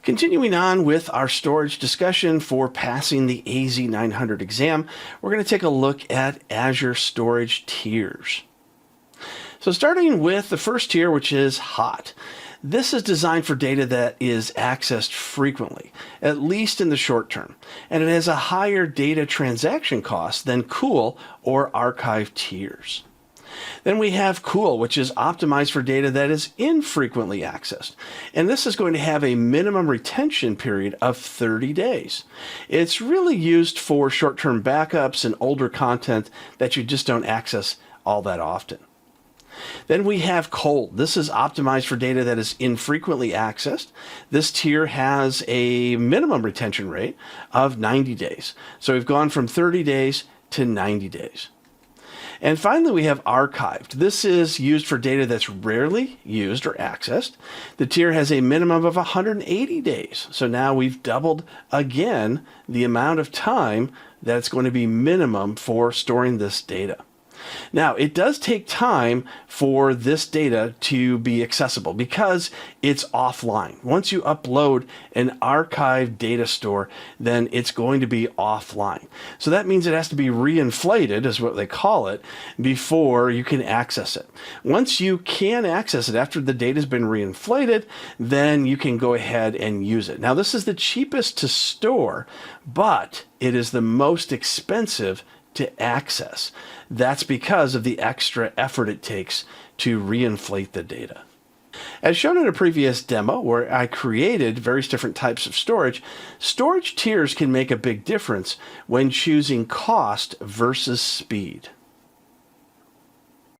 Continuing on with our storage discussion for passing the AZ900 exam, we're going to take a look at Azure storage tiers. So starting with the first tier, which is hot. This is designed for data that is accessed frequently, at least in the short term, and it has a higher data transaction cost than cool or archive tiers. Then we have cool, which is optimized for data that is infrequently accessed. And this is going to have a minimum retention period of 30 days. It's really used for short-term backups and older content that you just don't access all that often. Then we have cold. This is optimized for data that is infrequently accessed. This tier has a minimum retention rate of 90 days. So we've gone from 30 days to 90 days. And finally, we have archived. This is used for data that's rarely used or accessed. The tier has a minimum of 180 days. So now we've doubled again the amount of time that it's going to be minimum for storing this data. Now, it does take time for this data to be accessible because it's offline. Once you upload an archive data store, then it's going to be offline. So that means it has to be reinflated, is what they call it, before you can access it. Once you can access it after the data has been reinflated, then you can go ahead and use it. Now, this is the cheapest to store, but it is the most expensive to access. That's because of the extra effort it takes to reinflate the data. As shown in a previous demo where I created various different types of storage tiers can make a big difference when choosing cost versus speed.